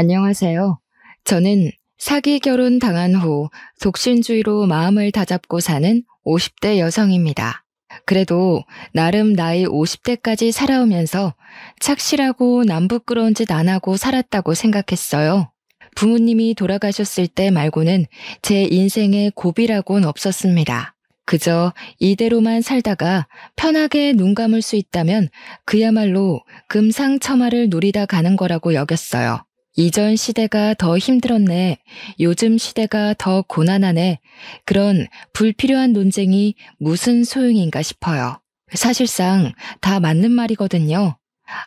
안녕하세요. 저는 사기 결혼 당한 후 독신주의로 마음을 다잡고 사는 50대 여성입니다. 그래도 나름 나이 50대까지 살아오면서 착실하고 남 부끄러운 짓 안 하고 살았다고 생각했어요. 부모님이 돌아가셨을 때 말고는 제 인생에 고비라곤 없었습니다. 그저 이대로만 살다가 편하게 눈 감을 수 있다면 그야말로 금상첨화를 누리다 가는 거라고 여겼어요. 이전 시대가 더 힘들었네. 요즘 시대가 더 고난하네. 그런 불필요한 논쟁이 무슨 소용인가 싶어요. 사실상 다 맞는 말이거든요.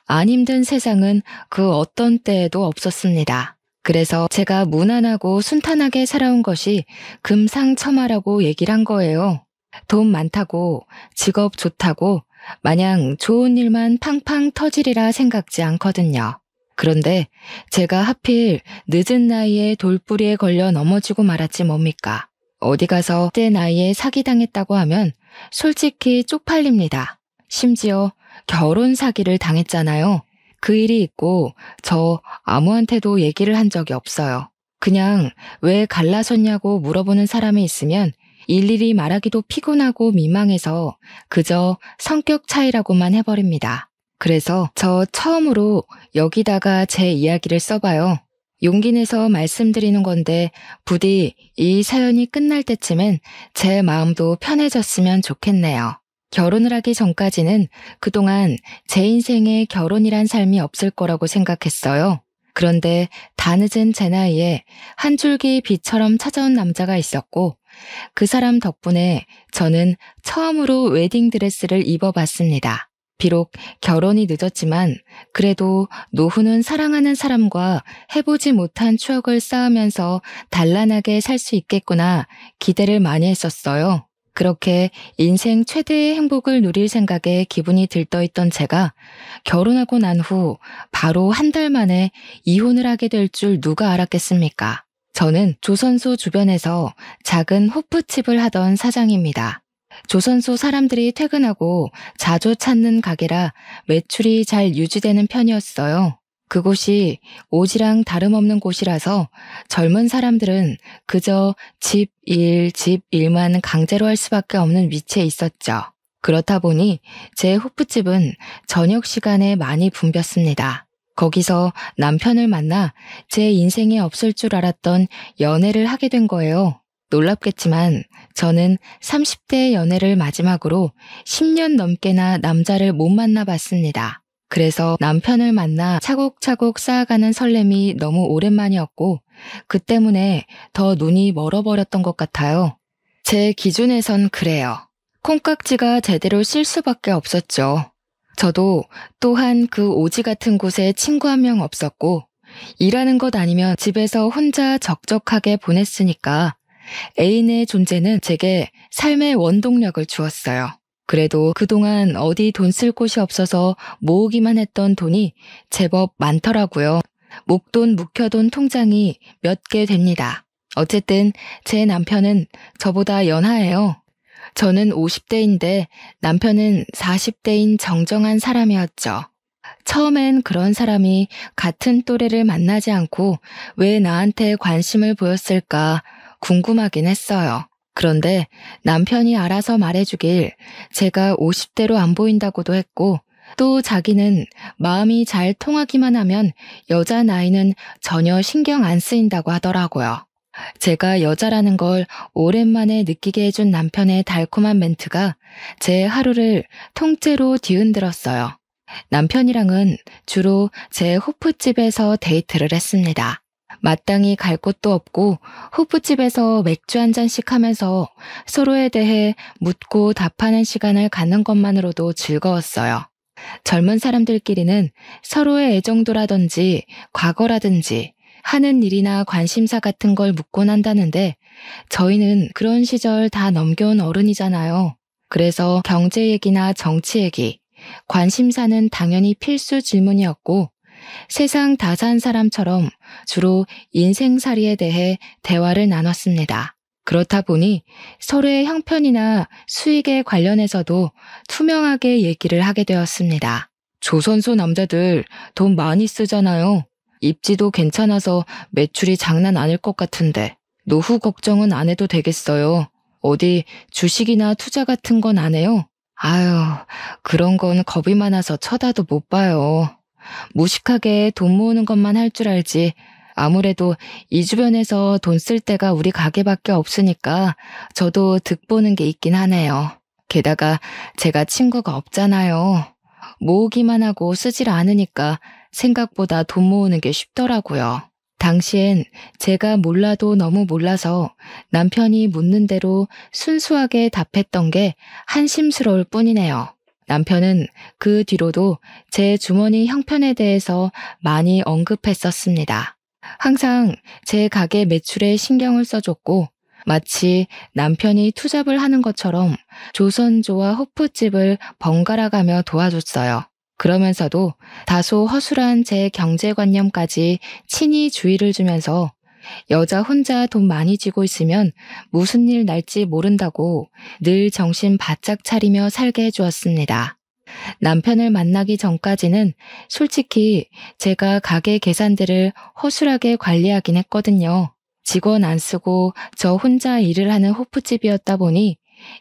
안 힘든 세상은 그 어떤 때에도 없었습니다. 그래서 제가 무난하고 순탄하게 살아온 것이 금상첨화라고 얘기를 한 거예요. 돈 많다고, 직업 좋다고, 마냥 좋은 일만 팡팡 터지리라 생각지 않거든요. 그런데 제가 하필 늦은 나이에 돌부리에 걸려 넘어지고 말았지 뭡니까? 어디 가서 때 나이에 사기당했다고 하면 솔직히 쪽팔립니다. 심지어 결혼 사기를 당했잖아요. 그 일이 있고 저 아무한테도 얘기를 한 적이 없어요. 그냥 왜 갈라섰냐고 물어보는 사람이 있으면 일일이 말하기도 피곤하고 민망해서 그저 성격 차이라고만 해버립니다. 그래서 저 처음으로 여기다가 제 이야기를 써봐요. 용기 내서 말씀드리는 건데 부디 이 사연이 끝날 때쯤엔 제 마음도 편해졌으면 좋겠네요. 결혼을 하기 전까지는 그동안 제 인생에 결혼이란 삶이 없을 거라고 생각했어요. 그런데 다 늦은 제 나이에 한 줄기 빛처럼 찾아온 남자가 있었고 그 사람 덕분에 저는 처음으로 웨딩드레스를 입어봤습니다. 비록 결혼이 늦었지만 그래도 노후는 사랑하는 사람과 해보지 못한 추억을 쌓으면서 단란하게 살 수 있겠구나 기대를 많이 했었어요. 그렇게 인생 최대의 행복을 누릴 생각에 기분이 들떠있던 제가 결혼하고 난 후 바로 한 달 만에 이혼을 하게 될 줄 누가 알았겠습니까? 저는 조선소 주변에서 작은 호프집을 하던 사장입니다. 조선소 사람들이 퇴근하고 자주 찾는 가게라 매출이 잘 유지되는 편이었어요. 그곳이 오지랑 다름없는 곳이라서 젊은 사람들은 그저 집 일만 강제로 할 수밖에 없는 위치에 있었죠. 그렇다 보니 제 호프집은 저녁 시간에 많이 붐볐습니다. 거기서 남편을 만나 제 인생에 없을 줄 알았던 연애를 하게 된 거예요. 놀랍겠지만 저는 30대 연애를 마지막으로 10년 넘게나 남자를 못 만나봤습니다. 그래서 남편을 만나 차곡차곡 쌓아가는 설렘이 너무 오랜만이었고 그 때문에 더 눈이 멀어버렸던 것 같아요. 제 기준에선 그래요. 콩깍지가 제대로 쓸 수밖에 없었죠. 저도 또한 그 오지 같은 곳에 친구 한 명 없었고 일하는 것 아니면 집에서 혼자 적적하게 보냈으니까 애인의 존재는 제게 삶의 원동력을 주었어요. 그래도 그동안 어디 돈 쓸 곳이 없어서 모으기만 했던 돈이 제법 많더라고요. 목돈 묵혀둔 통장이 몇 개 됩니다. 어쨌든 제 남편은 저보다 연하예요. 저는 50대인데 남편은 40대인 정정한 사람이었죠. 처음엔 그런 사람이 같은 또래를 만나지 않고 왜 나한테 관심을 보였을까 궁금하긴 했어요. 그런데 남편이 알아서 말해주길 제가 50대로 안 보인다고도 했고 또 자기는 마음이 잘 통하기만 하면 여자 나이는 전혀 신경 안 쓰인다고 하더라고요. 제가 여자라는 걸 오랜만에 느끼게 해준 남편의 달콤한 멘트가 제 하루를 통째로 뒤흔들었어요. 남편이랑은 주로 제 호프집에서 데이트를 했습니다. 마땅히 갈 곳도 없고 호프집에서 맥주 한 잔씩 하면서 서로에 대해 묻고 답하는 시간을 갖는 것만으로도 즐거웠어요. 젊은 사람들끼리는 서로의 애정도라든지 과거라든지 하는 일이나 관심사 같은 걸 묻곤 한다는데 저희는 그런 시절 다 넘겨온 어른이잖아요. 그래서 경제 얘기나 정치 얘기, 관심사는 당연히 필수 질문이었고 세상 다 산 사람처럼 주로 인생살이에 대해 대화를 나눴습니다. 그렇다 보니 서로의 형편이나 수익에 관련해서도 투명하게 얘기를 하게 되었습니다. 조선소 남자들 돈 많이 쓰잖아요. 입지도 괜찮아서 매출이 장난 아닐 것 같은데 노후 걱정은 안 해도 되겠어요. 어디 주식이나 투자 같은 건 안 해요? 아유, 그런 건 겁이 많아서 쳐다도 못 봐요. 무식하게 돈 모으는 것만 할 줄 알지. 아무래도 이 주변에서 돈 쓸 데가 우리 가게밖에 없으니까 저도 득보는 게 있긴 하네요. 게다가 제가 친구가 없잖아요. 모으기만 하고 쓰질 않으니까 생각보다 돈 모으는 게 쉽더라고요. 당시엔 제가 몰라도 너무 몰라서 남편이 묻는 대로 순수하게 답했던 게 한심스러울 뿐이네요. 남편은 그 뒤로도 제 주머니 형편에 대해서 많이 언급했었습니다. 항상 제 가게 매출에 신경을 써줬고 마치 남편이 투잡을 하는 것처럼 조선조와 호프집을 번갈아가며 도와줬어요. 그러면서도 다소 허술한 제 경제관념까지 친히 주의를 주면서 여자 혼자 돈 많이 쥐고 있으면 무슨 일 날지 모른다고 늘 정신 바짝 차리며 살게 해주었습니다. 남편을 만나기 전까지는 솔직히 제가 가게 계산대를 허술하게 관리하긴 했거든요. 직원 안 쓰고 저 혼자 일을 하는 호프집이었다 보니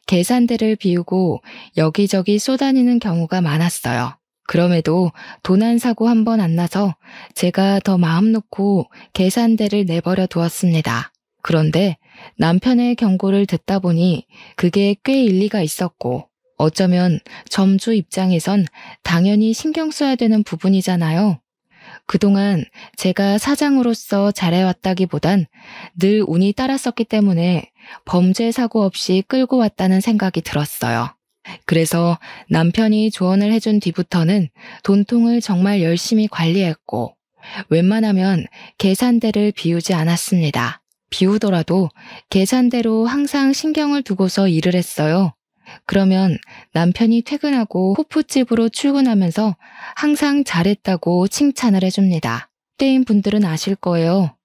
계산대를 비우고 여기저기 쏘다니는 경우가 많았어요. 그럼에도 돈 안 사고 한 번 안 나서 제가 더 마음 놓고 계산대를 내버려 두었습니다. 그런데 남편의 경고를 듣다 보니 그게 꽤 일리가 있었고 어쩌면 점주 입장에선 당연히 신경 써야 되는 부분이잖아요. 그동안 제가 사장으로서 잘해왔다기보단 늘 운이 따랐었기 때문에 범죄 사고 없이 끌고 왔다는 생각이 들었어요. 그래서 남편이 조언을 해준 뒤부터는 돈통을 정말 열심히 관리했고 웬만하면 계산대를 비우지 않았습니다. 비우더라도 계산대로 항상 신경을 두고서 일을 했어요. 그러면 남편이 퇴근하고 호프집으로 출근하면서 항상 잘했다고 칭찬을 해줍니다. 때인 분들은 아실 거예요.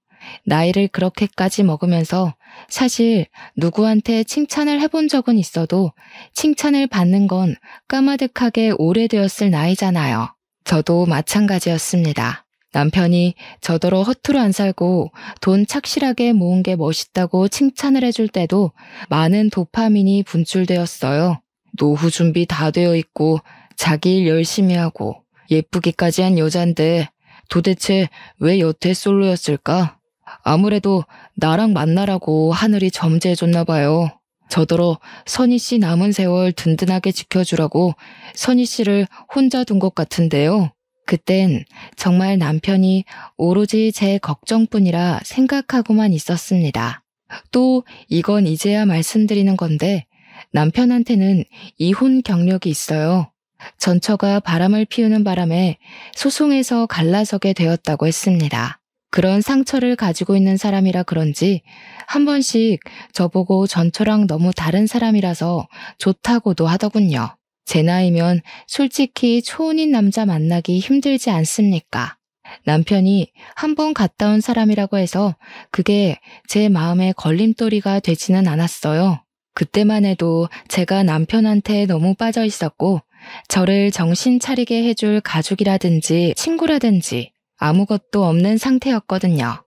나이를 그렇게까지 먹으면서 사실 누구한테 칭찬을 해본 적은 있어도 칭찬을 받는 건 까마득하게 오래되었을 나이잖아요. 저도 마찬가지였습니다. 남편이 저더러 허투루 안 살고 돈 착실하게 모은 게 멋있다고 칭찬을 해줄 때도 많은 도파민이 분출되었어요. 노후 준비 다 되어 있고 자기 일 열심히 하고 예쁘기까지 한 여잔데 도대체 왜 여태 솔로였을까? 아무래도 나랑 만나라고 하늘이 점지해줬나 봐요. 저더러 선희 씨 남은 세월 든든하게 지켜주라고 선희 씨를 혼자 둔 것 같은데요. 그땐 정말 남편이 오로지 제 걱정뿐이라 생각하고만 있었습니다. 또 이건 이제야 말씀드리는 건데 남편한테는 이혼 경력이 있어요. 전처가 바람을 피우는 바람에 소송에서 갈라서게 되었다고 했습니다. 그런 상처를 가지고 있는 사람이라 그런지 한 번씩 저보고 전처랑 너무 다른 사람이라서 좋다고도 하더군요. 제 나이면 솔직히 초혼인 남자 만나기 힘들지 않습니까? 남편이 한 번 갔다 온 사람이라고 해서 그게 제 마음에 걸림돌이가 되지는 않았어요. 그때만 해도 제가 남편한테 너무 빠져 있었고 저를 정신 차리게 해줄 가족이라든지 친구라든지 아무것도 없는 상태였거든요.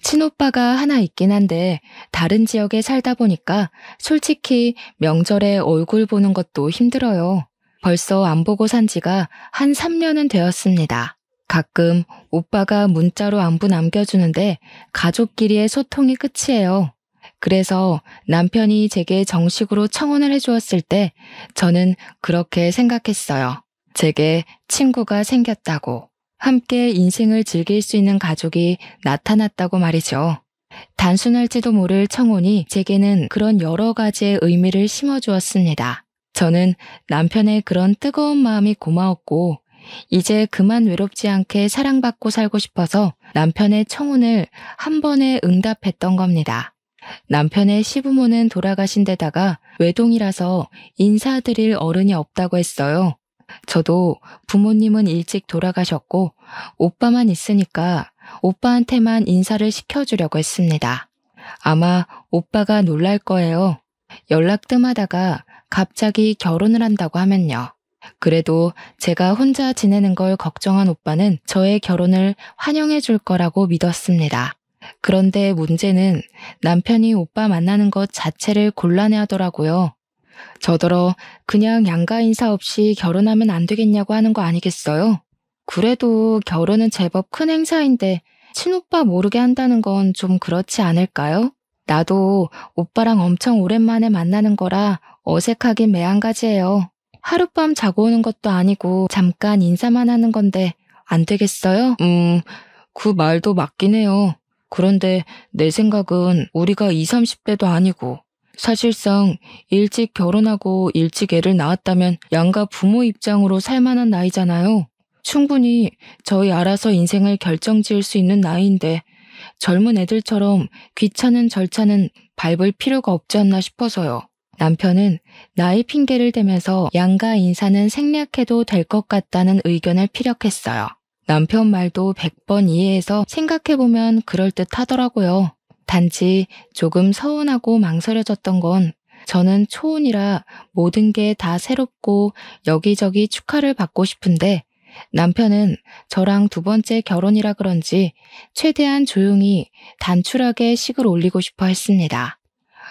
친오빠가 하나 있긴 한데 다른 지역에 살다 보니까 솔직히 명절에 얼굴 보는 것도 힘들어요. 벌써 안 보고 산 지가 한 3년은 되었습니다. 가끔 오빠가 문자로 안부 남겨주는데 가족끼리의 소통이 끝이에요. 그래서 남편이 제게 정식으로 청혼을 해주었을 때 저는 그렇게 생각했어요. 제게 친구가 생겼다고. 함께 인생을 즐길 수 있는 가족이 나타났다고 말이죠. 단순할지도 모를 청혼이 제게는 그런 여러 가지의 의미를 심어주었습니다. 저는 남편의 그런 뜨거운 마음이 고마웠고 이제 그만 외롭지 않게 사랑받고 살고 싶어서 남편의 청혼을 한 번에 응답했던 겁니다. 남편의 시부모는 돌아가신 데다가 외동이라서 인사드릴 어른이 없다고 했어요. 저도 부모님은 일찍 돌아가셨고 오빠만 있으니까 오빠한테만 인사를 시켜주려고 했습니다. 아마 오빠가 놀랄 거예요. 연락 뜸하다가 갑자기 결혼을 한다고 하면요. 그래도 제가 혼자 지내는 걸 걱정한 오빠는 저의 결혼을 환영해 줄 거라고 믿었습니다. 그런데 문제는 남편이 오빠 만나는 것 자체를 곤란해 하더라고요. 저더러 그냥 양가 인사 없이 결혼하면 안 되겠냐고 하는 거 아니겠어요? 그래도 결혼은 제법 큰 행사인데 친오빠 모르게 한다는 건 좀 그렇지 않을까요? 나도 오빠랑 엄청 오랜만에 만나는 거라 어색하긴 매한가지예요. 하룻밤 자고 오는 것도 아니고 잠깐 인사만 하는 건데 안 되겠어요? 그 말도 맞긴 해요. 그런데 내 생각은 우리가 20, 30대도 아니고 사실상 일찍 결혼하고 일찍 애를 낳았다면 양가 부모 입장으로 살만한 나이잖아요. 충분히 저희 알아서 인생을 결정지을 수 있는 나이인데 젊은 애들처럼 귀찮은 절차는 밟을 필요가 없지 않나 싶어서요. 남편은 나이 핑계를 대면서 양가 인사는 생략해도 될 것 같다는 의견을 피력했어요. 남편 말도 100번 이해해서 생각해보면 그럴듯하더라고요. 단지 조금 서운하고 망설여졌던 건 저는 초혼이라 모든 게 다 새롭고 여기저기 축하를 받고 싶은데 남편은 저랑 두 번째 결혼이라 그런지 최대한 조용히 단출하게 식을 올리고 싶어 했습니다.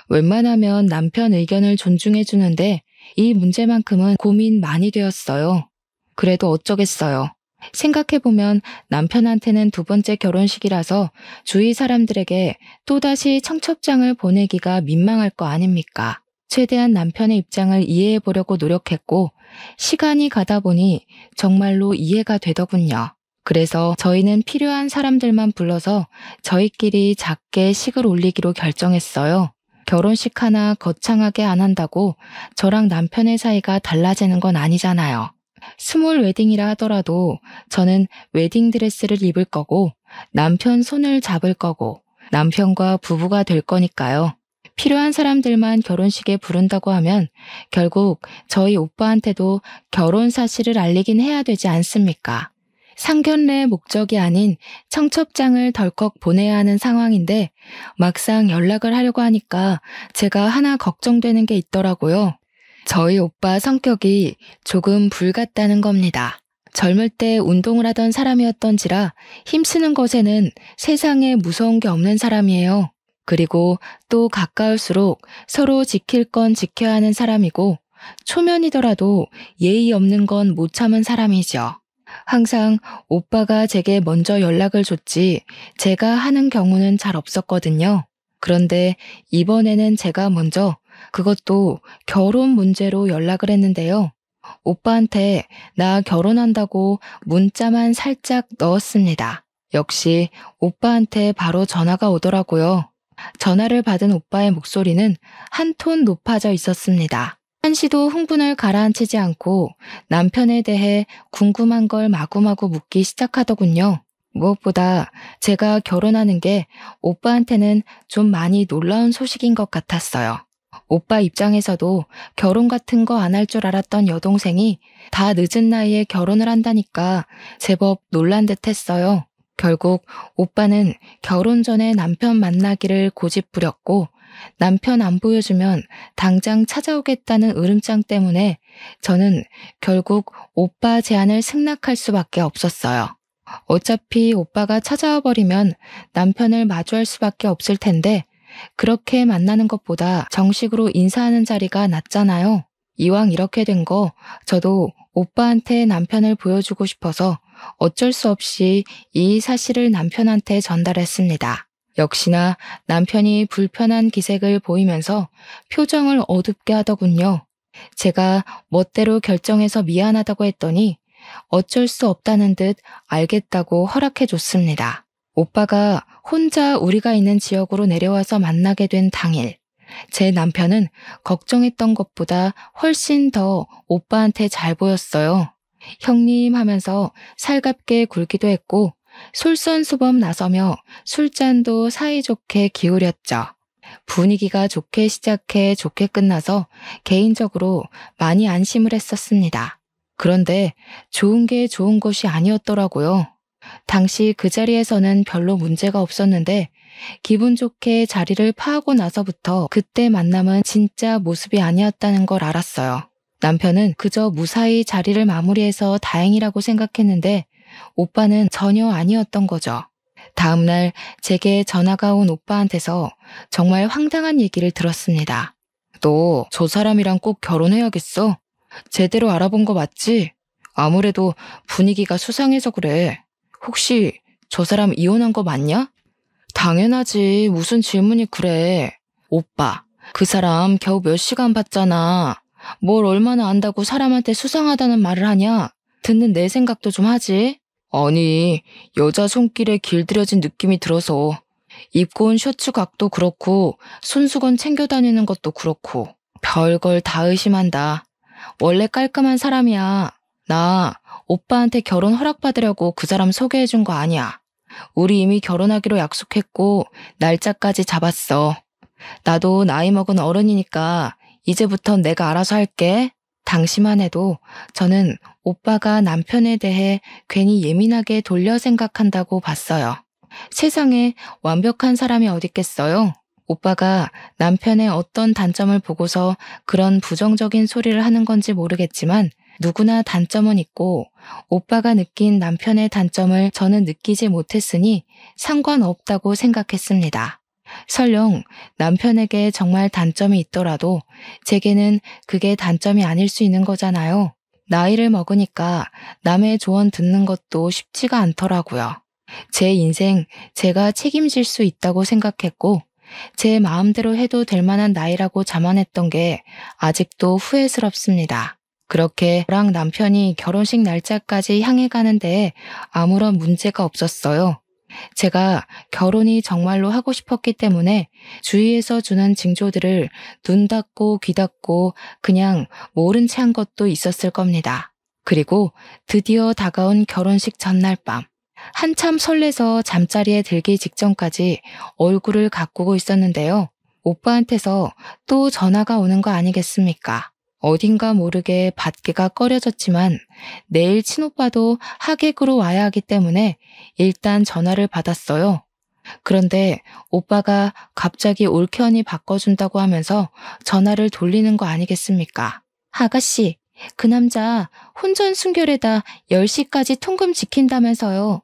웬만하면 남편 의견을 존중해 주는데 이 문제만큼은 고민 많이 되었어요. 그래도 어쩌겠어요. 생각해보면 남편한테는 두 번째 결혼식이라서 주위 사람들에게 또다시 청첩장을 보내기가 민망할 거 아닙니까? 최대한 남편의 입장을 이해해 보려고 노력했고 시간이 가다 보니 정말로 이해가 되더군요. 그래서 저희는 필요한 사람들만 불러서 저희끼리 작게 식을 올리기로 결정했어요. 결혼식 하나 거창하게 안 한다고 저랑 남편의 사이가 달라지는 건 아니잖아요. 스몰 웨딩이라 하더라도 저는 웨딩드레스를 입을 거고 남편 손을 잡을 거고 남편과 부부가 될 거니까요. 필요한 사람들만 결혼식에 부른다고 하면 결국 저희 오빠한테도 결혼 사실을 알리긴 해야 되지 않습니까? 상견례의 목적이 아닌 청첩장을 덜컥 보내야 하는 상황인데 막상 연락을 하려고 하니까 제가 하나 걱정되는 게 있더라고요. 저희 오빠 성격이 조금 불같다는 겁니다. 젊을 때 운동을 하던 사람이었던지라 힘쓰는 것에는 세상에 무서운 게 없는 사람이에요. 그리고 또 가까울수록 서로 지킬 건 지켜야 하는 사람이고 초면이더라도 예의 없는 건 못 참은 사람이죠. 항상 오빠가 제게 먼저 연락을 줬지 제가 하는 경우는 잘 없었거든요. 그런데 이번에는 제가 먼저 그것도 결혼 문제로 연락을 했는데요. 오빠한테 나 결혼한다고 문자만 살짝 넣었습니다. 역시 오빠한테 바로 전화가 오더라고요. 전화를 받은 오빠의 목소리는 한 톤 높아져 있었습니다. 한시도 흥분을 가라앉히지 않고 남편에 대해 궁금한 걸 마구마구 묻기 시작하더군요. 무엇보다 제가 결혼하는 게 오빠한테는 좀 많이 놀라운 소식인 것 같았어요. 오빠 입장에서도 결혼 같은 거 안 할 줄 알았던 여동생이 다 늦은 나이에 결혼을 한다니까 제법 놀란 듯 했어요. 결국 오빠는 결혼 전에 남편 만나기를 고집부렸고 남편 안 보여주면 당장 찾아오겠다는 으름장 때문에 저는 결국 오빠 제안을 승낙할 수밖에 없었어요. 어차피 오빠가 찾아와 버리면 남편을 마주할 수밖에 없을 텐데 그렇게 만나는 것보다 정식으로 인사하는 자리가 낫잖아요. 이왕 이렇게 된 거 저도 오빠한테 남편을 보여주고 싶어서 어쩔 수 없이 이 사실을 남편한테 전달했습니다. 역시나 남편이 불편한 기색을 보이면서 표정을 어둡게 하더군요. 제가 멋대로 결정해서 미안하다고 했더니 어쩔 수 없다는 듯 알겠다고 허락해 줬습니다. 오빠가 혼자 우리가 있는 지역으로 내려와서 만나게 된 당일, 제 남편은 걱정했던 것보다 훨씬 더 오빠한테 잘 보였어요. 형님 하면서 살갑게 굴기도 했고 솔선수범 나서며 술잔도 사이좋게 기울였죠. 분위기가 좋게 시작해 좋게 끝나서 개인적으로 많이 안심을 했었습니다. 그런데 좋은 게 좋은 것이 아니었더라고요. 당시 그 자리에서는 별로 문제가 없었는데 기분 좋게 자리를 파하고 나서부터 그때 만남은 진짜 모습이 아니었다는 걸 알았어요. 남편은 그저 무사히 자리를 마무리해서 다행이라고 생각했는데 오빠는 전혀 아니었던 거죠. 다음날 제게 전화가 온 오빠한테서 정말 황당한 얘기를 들었습니다. 너 저 사람이랑 꼭 결혼해야겠어? 제대로 알아본 거 맞지? 아무래도 분위기가 수상해서 그래. 혹시 저 사람 이혼한 거 맞냐? 당연하지. 무슨 질문이 그래. 오빠, 그 사람 겨우 몇 시간 봤잖아. 뭘 얼마나 안다고 사람한테 수상하다는 말을 하냐? 듣는 내 생각도 좀 하지. 아니, 여자 손길에 길들여진 느낌이 들어서 입고 온 셔츠 각도 그렇고 손수건 챙겨 다니는 것도 그렇고 별걸 다 의심한다. 원래 깔끔한 사람이야. 나 오빠한테 결혼 허락받으려고 그 사람 소개해준 거 아니야. 우리 이미 결혼하기로 약속했고 날짜까지 잡았어. 나도 나이 먹은 어른이니까 이제부턴 내가 알아서 할게. 당시만 해도 저는 오빠가 남편에 대해 괜히 예민하게 돌려 생각한다고 봤어요. 세상에 완벽한 사람이 어딨겠어요? 오빠가 남편의 어떤 단점을 보고서 그런 부정적인 소리를 하는 건지 모르겠지만 누구나 단점은 있고 오빠가 느낀 남편의 단점을 저는 느끼지 못했으니 상관없다고 생각했습니다. 설령 남편에게 정말 단점이 있더라도 제게는 그게 단점이 아닐 수 있는 거잖아요. 나이를 먹으니까 남의 조언 듣는 것도 쉽지가 않더라고요. 제 인생 제가 책임질 수 있다고 생각했고 제 마음대로 해도 될 만한 나이라고 자만했던 게 아직도 후회스럽습니다. 그렇게 저랑 남편이 결혼식 날짜까지 향해 가는데 아무런 문제가 없었어요. 제가 결혼이 정말로 하고 싶었기 때문에 주위에서 주는 징조들을 눈 닫고 귀 닫고 그냥 모른 채 한 것도 있었을 겁니다. 그리고 드디어 다가온 결혼식 전날 밤. 한참 설레서 잠자리에 들기 직전까지 얼굴을 가꾸고 있었는데요. 오빠한테서 또 전화가 오는 거 아니겠습니까? 어딘가 모르게 받기가 꺼려졌지만 내일 친오빠도 하객으로 와야 하기 때문에 일단 전화를 받았어요. 그런데 오빠가 갑자기 올케 바꿔준다고 하면서 전화를 돌리는 거 아니겠습니까? 아가씨, 그 남자 혼전 순결에다 10시까지 통금 지킨다면서요.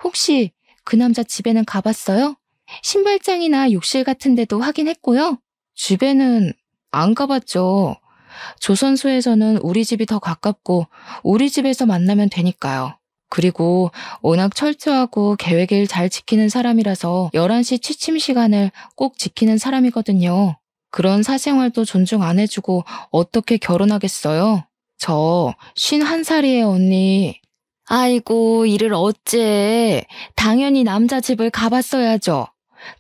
혹시 그 남자 집에는 가봤어요? 신발장이나 욕실 같은 데도 확인했고요. 집에는 안 가봤죠. 조선소에서는 우리 집이 더 가깝고 우리 집에서 만나면 되니까요. 그리고 워낙 철저하고 계획을 잘 지키는 사람이라서 11시 취침 시간을 꼭 지키는 사람이거든요. 그런 사생활도 존중 안 해주고 어떻게 결혼하겠어요? 저 51살이에요, 언니. 아이고, 이를 어째. 당연히 남자 집을 가봤어야죠.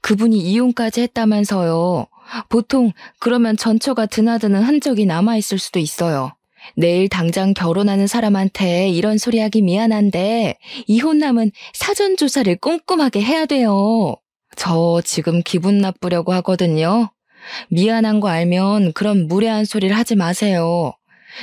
그분이 이혼까지 했다면서요. 보통 그러면 전처가 드나드는 흔적이 남아있을 수도 있어요. 내일 당장 결혼하는 사람한테 이런 소리 하기 미안한데 이혼남은 사전 조사를 꼼꼼하게 해야 돼요. 저 지금 기분 나쁘려고 하거든요. 미안한 거 알면 그런 무례한 소리를 하지 마세요.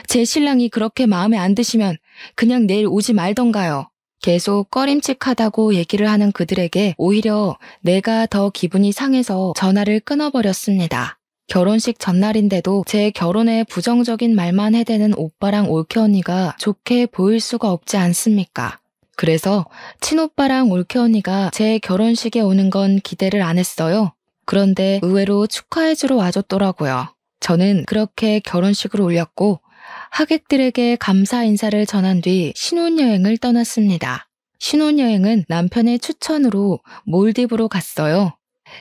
제 신랑이 그렇게 마음에 안 드시면 그냥 내일 오지 말던가요. 계속 꺼림칙하다고 얘기를 하는 그들에게 오히려 내가 더 기분이 상해서 전화를 끊어버렸습니다. 결혼식 전날인데도 제 결혼에 부정적인 말만 해대는 오빠랑 올케 언니가 좋게 보일 수가 없지 않습니까? 그래서 친오빠랑 올케 언니가 제 결혼식에 오는 건 기대를 안 했어요. 그런데 의외로 축하해주러 와줬더라고요. 저는 그렇게 결혼식을 올렸고 하객들에게 감사 인사를 전한 뒤 신혼여행을 떠났습니다. 신혼여행은 남편의 추천으로 몰디브로 갔어요.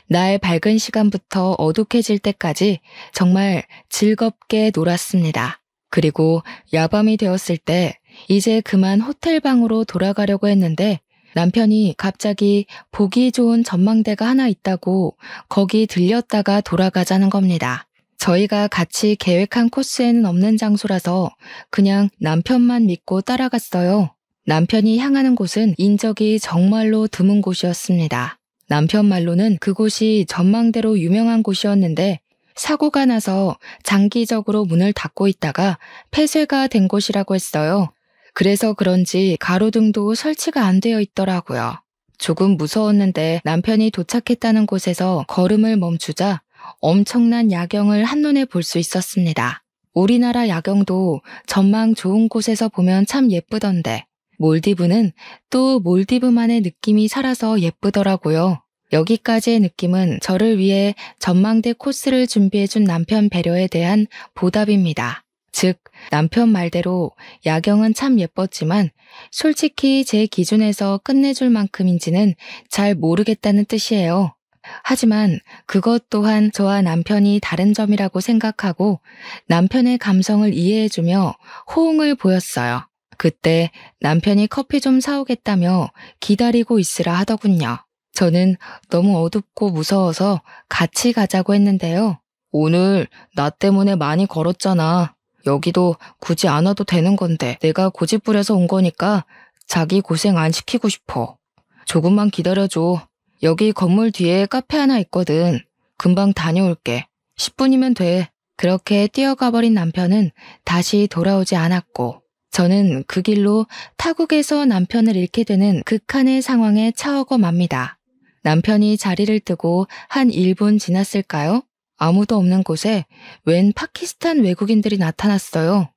날 밝은 시간부터 어둑해질 때까지 정말 즐겁게 놀았습니다. 그리고 야밤이 되었을 때 이제 그만 호텔방으로 돌아가려고 했는데 남편이 갑자기 보기 좋은 전망대가 하나 있다고 거기 들렸다가 돌아가자는 겁니다. 저희가 같이 계획한 코스에는 없는 장소라서 그냥 남편만 믿고 따라갔어요. 남편이 향하는 곳은 인적이 정말로 드문 곳이었습니다. 남편 말로는 그곳이 전망대로 유명한 곳이었는데 사고가 나서 장기적으로 문을 닫고 있다가 폐쇄가 된 곳이라고 했어요. 그래서 그런지 가로등도 설치가 안 되어 있더라고요. 조금 무서웠는데 남편이 도착했다는 곳에서 걸음을 멈추자 엄청난 야경을 한눈에 볼 수 있었습니다. 우리나라 야경도 전망 좋은 곳에서 보면 참 예쁘던데 몰디브는 또 몰디브만의 느낌이 살아서 예쁘더라고요. 여기까지의 느낌은 저를 위해 전망대 코스를 준비해준 남편 배려에 대한 보답입니다. 즉, 남편 말대로 야경은 참 예뻤지만 솔직히 제 기준에서 끝내줄 만큼인지는 잘 모르겠다는 뜻이에요. 하지만 그것 또한 저와 남편이 다른 점이라고 생각하고 남편의 감성을 이해해주며 호응을 보였어요. 그때 남편이 커피 좀 사오겠다며 기다리고 있으라 하더군요. 저는 너무 어둡고 무서워서 같이 가자고 했는데요. 오늘 나 때문에 많이 걸었잖아. 여기도 굳이 안 와도 되는 건데 내가 고집 부려서 온 거니까 자기 고생 안 시키고 싶어. 조금만 기다려줘. 여기 건물 뒤에 카페 하나 있거든. 금방 다녀올게. 10분이면 돼. 그렇게 뛰어가 버린 남편은 다시 돌아오지 않았고 저는 그 길로 타국에서 남편을 잃게 되는 극한의 상황에 처하고 맙니다. 남편이 자리를 뜨고 한 1분 지났을까요? 아무도 없는 곳에 웬 파키스탄 외국인들이 나타났어요.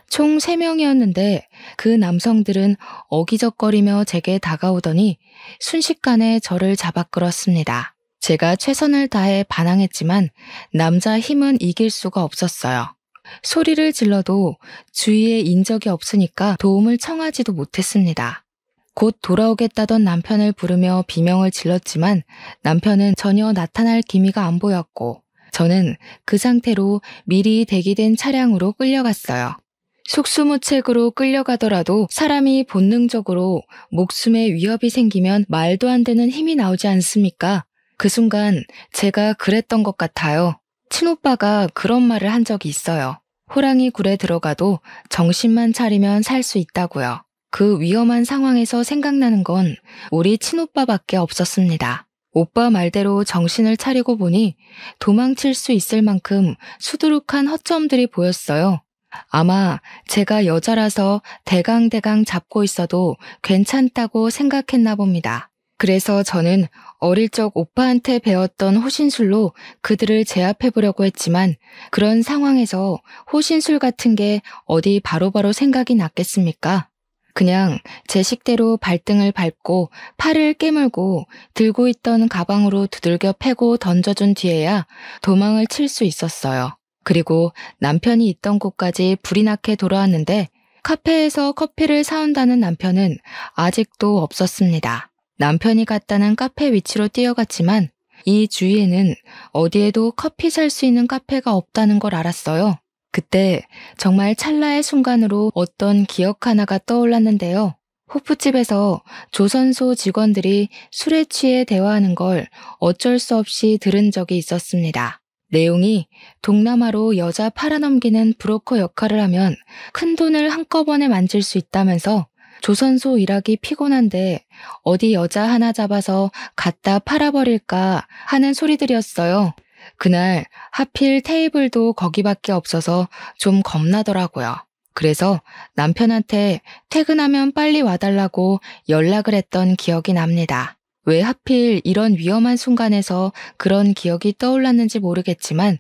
총 3명이었는데 그 남성들은 어기적거리며 제게 다가오더니 순식간에 저를 잡아 끌었습니다. 제가 최선을 다해 반항했지만 남자 힘은 이길 수가 없었어요. 소리를 질러도 주위에 인적이 없으니까 도움을 청하지도 못했습니다. 곧 돌아오겠다던 남편을 부르며 비명을 질렀지만 남편은 전혀 나타날 기미가 안 보였고 저는 그 상태로 미리 대기된 차량으로 끌려갔어요. 속수무책으로 끌려가더라도 사람이 본능적으로 목숨에 위협이 생기면 말도 안 되는 힘이 나오지 않습니까? 그 순간 제가 그랬던 것 같아요. 친오빠가 그런 말을 한 적이 있어요. 호랑이 굴에 들어가도 정신만 차리면 살 수 있다고요. 그 위험한 상황에서 생각나는 건 우리 친오빠밖에 없었습니다. 오빠 말대로 정신을 차리고 보니 도망칠 수 있을 만큼 수두룩한 허점들이 보였어요. 아마 제가 여자라서 대강대강 잡고 있어도 괜찮다고 생각했나 봅니다. 그래서 저는 어릴 적 오빠한테 배웠던 호신술로 그들을 제압해보려고 했지만 그런 상황에서 호신술 같은 게 어디 바로바로 생각이 났겠습니까? 그냥 제 식대로 발등을 밟고 팔을 깨물고 들고 있던 가방으로 두들겨 패고 던져준 뒤에야 도망을 칠 수 있었어요. 그리고 남편이 있던 곳까지 불이 나게 돌아왔는데 카페에서 커피를 사온다는 남편은 아직도 없었습니다. 남편이 갔다는 카페 위치로 뛰어갔지만 이 주위에는 어디에도 커피 살 수 있는 카페가 없다는 걸 알았어요. 그때 정말 찰나의 순간으로 어떤 기억 하나가 떠올랐는데요. 호프집에서 조선소 직원들이 술에 취해 대화하는 걸 어쩔 수 없이 들은 적이 있었습니다. 내용이 동남아로 여자 팔아넘기는 브로커 역할을 하면 큰 돈을 한꺼번에 만질 수 있다면서 조선소 일하기 피곤한데 어디 여자 하나 잡아서 갖다 팔아버릴까 하는 소리들이었어요. 그날 하필 테이블도 거기밖에 없어서 좀 겁나더라고요. 그래서 남편한테 퇴근하면 빨리 와달라고 연락을 했던 기억이 납니다. 왜 하필 이런 위험한 순간에서 그런 기억이 떠올랐는지 모르겠지만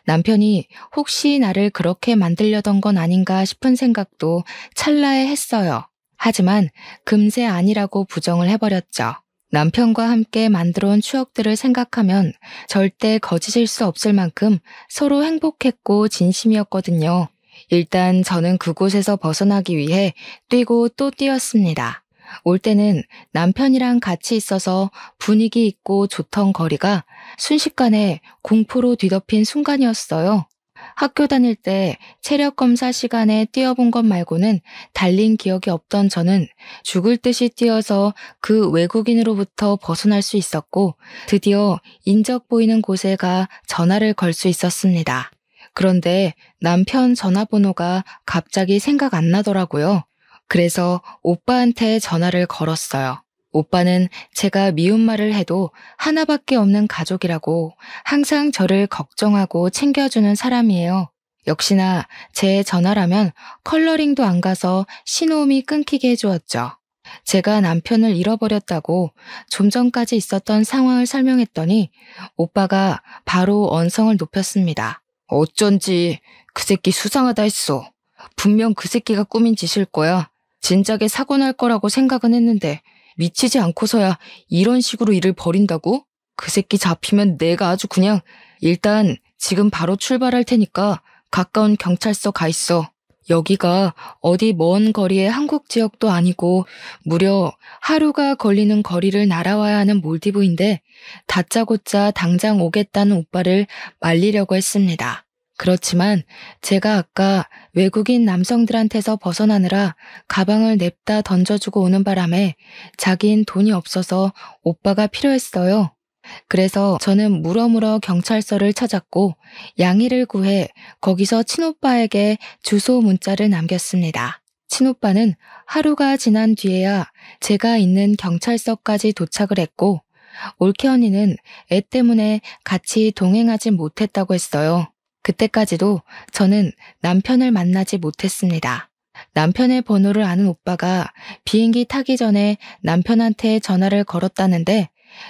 남편이 혹시 나를 그렇게 만들려던 건 아닌가 싶은 생각도 찰나에 했어요. 하지만 금세 아니라고 부정을 해버렸죠. 남편과 함께 만들어온 추억들을 생각하면 절대 거짓일 수 없을 만큼 서로 행복했고 진심이었거든요. 일단 저는 그곳에서 벗어나기 위해 뛰고 또 뛰었습니다. 올 때는 남편이랑 같이 있어서 분위기 있고 좋던 거리가 순식간에 공포로 뒤덮인 순간이었어요. 학교 다닐 때 체력 검사 시간에 뛰어본 것 말고는 달린 기억이 없던 저는 죽을 듯이 뛰어서 그 외국인으로부터 벗어날 수 있었고 드디어 인적 보이는 곳에 가 전화를 걸 수 있었습니다. 그런데 남편 전화번호가 갑자기 생각 안 나더라고요. 그래서 오빠한테 전화를 걸었어요. 오빠는 제가 미운 말을 해도 하나밖에 없는 가족이라고 항상 저를 걱정하고 챙겨주는 사람이에요. 역시나 제 전화라면 컬러링도 안 가서 신호음이 끊기게 해주었죠. 제가 남편을 잃어버렸다고 좀 전까지 있었던 상황을 설명했더니 오빠가 바로 언성을 높였습니다. 어쩐지 그 새끼 수상하다 했어. 분명 그 새끼가 꾸민 짓일 거야. 진작에 사고 날 거라고 생각은 했는데 미치지 않고서야 이런 식으로 일을 벌인다고? 그 새끼 잡히면 내가 아주 그냥 일단 지금 바로 출발할 테니까 가까운 경찰서 가 있어. 여기가 어디 먼 거리의 한국 지역도 아니고 무려 하루가 걸리는 거리를 날아와야 하는 몰디브인데 다짜고짜 당장 오겠다는 오빠를 말리려고 했습니다. 그렇지만 제가 아까 외국인 남성들한테서 벗어나느라 가방을 냅다 던져주고 오는 바람에 자긴 돈이 없어서 오빠가 필요했어요. 그래서 저는 물어물어 경찰서를 찾았고 양해를 구해 거기서 친오빠에게 주소 문자를 남겼습니다. 친오빠는 하루가 지난 뒤에야 제가 있는 경찰서까지 도착을 했고 올케 언니는 애 때문에 같이 동행하지 못했다고 했어요. 그때까지도 저는 남편을 만나지 못했습니다. 남편의 번호를 아는 오빠가 비행기 타기 전에 남편한테 전화를 걸었다는데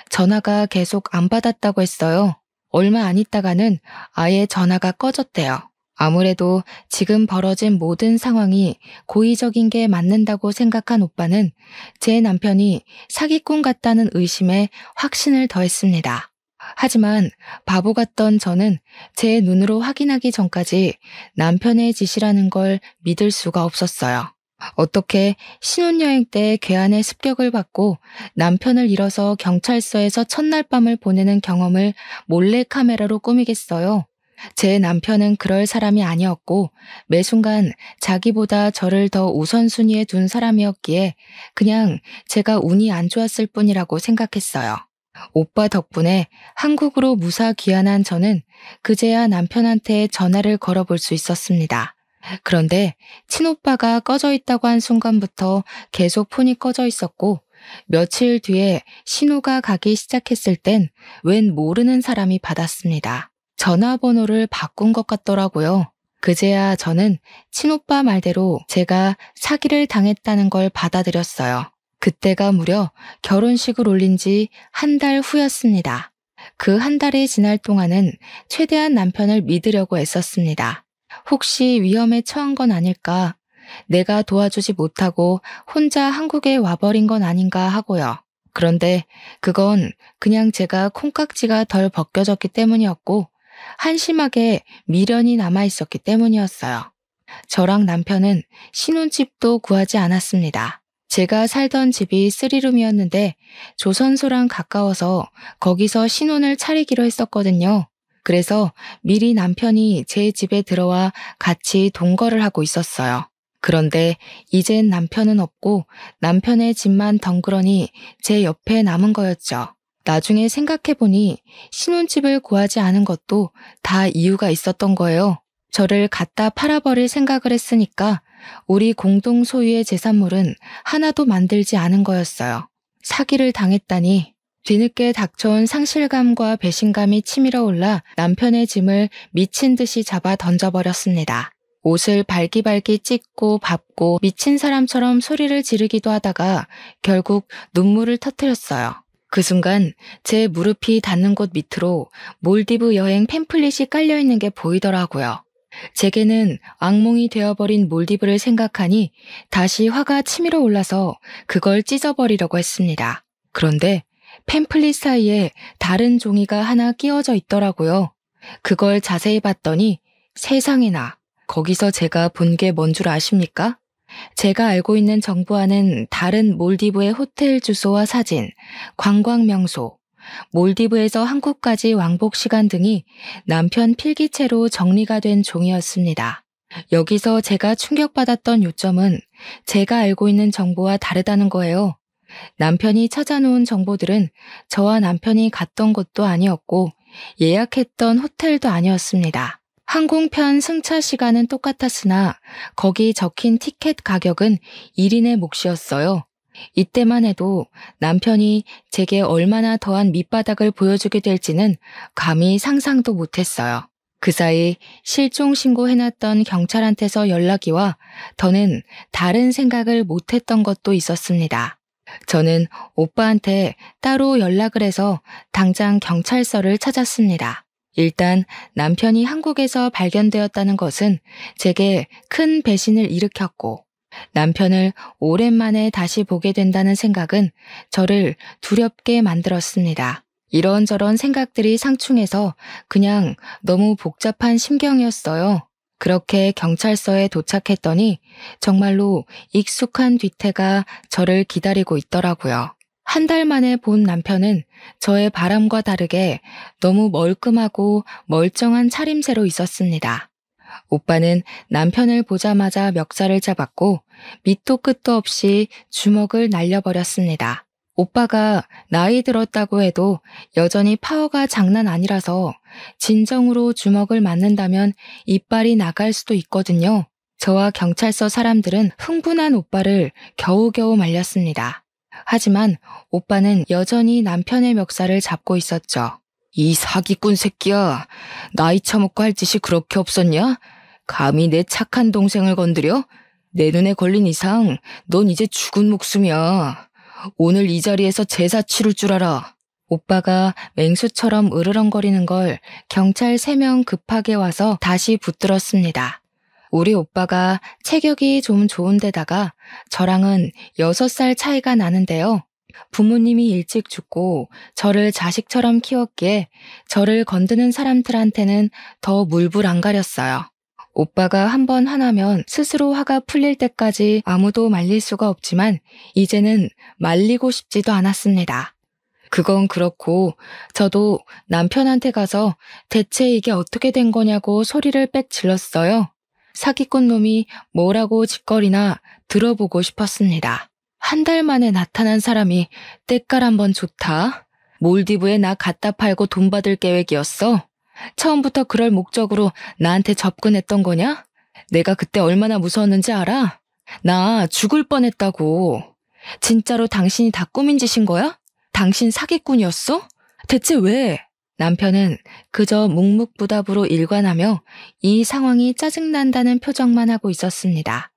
전화가 계속 안 받았다고 했어요. 얼마 안 있다가는 아예 전화가 꺼졌대요. 아무래도 지금 벌어진 모든 상황이 고의적인 게 맞는다고 생각한 오빠는 제 남편이 사기꾼 같다는 의심에 확신을 더했습니다. 하지만 바보 같던 저는 제 눈으로 확인하기 전까지 남편의 짓이라는 걸 믿을 수가 없었어요. 어떻게 신혼여행 때 괴한의 습격을 받고 남편을 잃어서 경찰서에서 첫날 밤을 보내는 경험을 몰래카메라로 꾸미겠어요? 제 남편은 그럴 사람이 아니었고 매 순간 자기보다 저를 더 우선순위에 둔 사람이었기에 그냥 제가 운이 안 좋았을 뿐이라고 생각했어요. 오빠 덕분에 한국으로 무사 귀환한 저는 그제야 남편한테 전화를 걸어볼 수 있었습니다. 그런데 친오빠가 꺼져 있다고 한 순간부터 계속 폰이 꺼져 있었고 며칠 뒤에 신호가 가기 시작했을 땐 웬 모르는 사람이 받았습니다. 전화번호를 바꾼 것 같더라고요. 그제야 저는 친오빠 말대로 제가 사기를 당했다는 걸 받아들였어요. 그때가 무려 결혼식을 올린 지 한 달 후였습니다. 그 한 달이 지날 동안은 최대한 남편을 믿으려고 애썼습니다. 혹시 위험에 처한 건 아닐까? 내가 도와주지 못하고 혼자 한국에 와버린 건 아닌가 하고요. 그런데 그건 그냥 제가 콩깍지가 덜 벗겨졌기 때문이었고 한심하게 미련이 남아있었기 때문이었어요. 저랑 남편은 신혼집도 구하지 않았습니다. 제가 살던 집이 3룸이었는데 조선소랑 가까워서 거기서 신혼을 차리기로 했었거든요. 그래서 미리 남편이 제 집에 들어와 같이 동거를 하고 있었어요. 그런데 이젠 남편은 없고 남편의 집만 덩그러니 제 옆에 남은 거였죠. 나중에 생각해보니 신혼집을 구하지 않은 것도 다 이유가 있었던 거예요. 저를 갖다 팔아버릴 생각을 했으니까 우리 공동 소유의 재산물은 하나도 만들지 않은 거였어요. 사기를 당했다니. 뒤늦게 닥쳐온 상실감과 배신감이 치밀어 올라 남편의 짐을 미친 듯이 잡아 던져버렸습니다. 옷을 발기발기 찢고 밟고 미친 사람처럼 소리를 지르기도 하다가 결국 눈물을 터뜨렸어요. 그 순간 제 무릎이 닿는 곳 밑으로 몰디브 여행 팸플릿이 깔려있는 게 보이더라고요. 제게는 악몽이 되어버린 몰디브를 생각하니 다시 화가 치밀어 올라서 그걸 찢어버리려고 했습니다. 그런데 팸플릿 사이에 다른 종이가 하나 끼워져 있더라고요. 그걸 자세히 봤더니 세상에나 거기서 제가 본 게 뭔 줄 아십니까? 제가 알고 있는 정보와는 다른 몰디브의 호텔 주소와 사진, 관광 명소, 몰디브에서 한국까지 왕복 시간 등이 남편 필기체로 정리가 된 종이었습니다. 여기서 제가 충격받았던 요점은 제가 알고 있는 정보와 다르다는 거예요. 남편이 찾아놓은 정보들은 저와 남편이 갔던 곳도 아니었고 예약했던 호텔도 아니었습니다. 항공편 승차 시간은 똑같았으나 거기 적힌 티켓 가격은 1인의 몫이었어요. 이때만 해도 남편이 제게 얼마나 더한 밑바닥을 보여주게 될지는 감히 상상도 못했어요. 그 사이 실종 신고해놨던 경찰한테서 연락이 와 더는 다른 생각을 못했던 것도 있었습니다. 저는 오빠한테 따로 연락을 해서 당장 경찰서를 찾았습니다. 일단 남편이 한국에서 발견되었다는 것은 제게 큰 배신을 일으켰고, 남편을 오랜만에 다시 보게 된다는 생각은 저를 두렵게 만들었습니다. 이런저런 생각들이 상충해서 그냥 너무 복잡한 심경이었어요. 그렇게 경찰서에 도착했더니 정말로 익숙한 뒤태가 저를 기다리고 있더라고요. 한 달 만에 본 남편은 저의 바람과 다르게 너무 멀끔하고 멀쩡한 차림새로 있었습니다. 오빠는 남편을 보자마자 멱살을 잡았고 밑도 끝도 없이 주먹을 날려버렸습니다. 오빠가 나이 들었다고 해도 여전히 파워가 장난 아니라서 진정으로 주먹을 맞는다면 이빨이 나갈 수도 있거든요. 저와 경찰서 사람들은 흥분한 오빠를 겨우겨우 말렸습니다. 하지만 오빠는 여전히 남편의 멱살을 잡고 있었죠. 이 사기꾼 새끼야, 나이 처먹고 할 짓이 그렇게 없었냐? 감히 내 착한 동생을 건드려? 내 눈에 걸린 이상 넌 이제 죽은 목숨이야. 오늘 이 자리에서 제사 치를 줄 알아. 오빠가 맹수처럼 으르렁거리는 걸 경찰 3명 급하게 와서 다시 붙들었습니다. 우리 오빠가 체격이 좀 좋은데다가 저랑은 6살 차이가 나는데요. 부모님이 일찍 죽고 저를 자식처럼 키웠기에 저를 건드는 사람들한테는 더 물불 안 가렸어요. 오빠가 한번 화나면 스스로 화가 풀릴 때까지 아무도 말릴 수가 없지만 이제는 말리고 싶지도 않았습니다. 그건 그렇고 저도 남편한테 가서 대체 이게 어떻게 된 거냐고 소리를 빽 질렀어요. 사기꾼 놈이 뭐라고 짓거리나 들어보고 싶었습니다. 한 달 만에 나타난 사람이 때깔 한번 좋다. 몰디브에 나 갖다 팔고 돈 받을 계획이었어. 처음부터 그럴 목적으로 나한테 접근했던 거냐? 내가 그때 얼마나 무서웠는지 알아? 나 죽을 뻔했다고. 진짜로 당신이 다 꾸민 짓인 거야? 당신 사기꾼이었어? 대체 왜? 남편은 그저 묵묵부답으로 일관하며 이 상황이 짜증난다는 표정만 하고 있었습니다.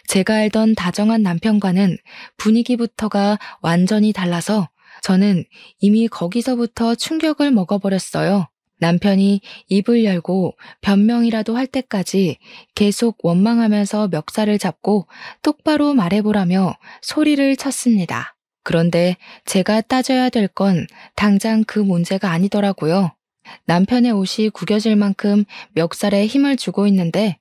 제가 알던 다정한 남편과는 분위기부터가 완전히 달라서 저는 이미 거기서부터 충격을 먹어버렸어요. 남편이 입을 열고 변명이라도 할 때까지 계속 원망하면서 멱살을 잡고 똑바로 말해보라며 소리를 쳤습니다. 그런데 제가 따져야 될 건 당장 그 문제가 아니더라고요. 남편의 옷이 구겨질 만큼 멱살에 힘을 주고 있는데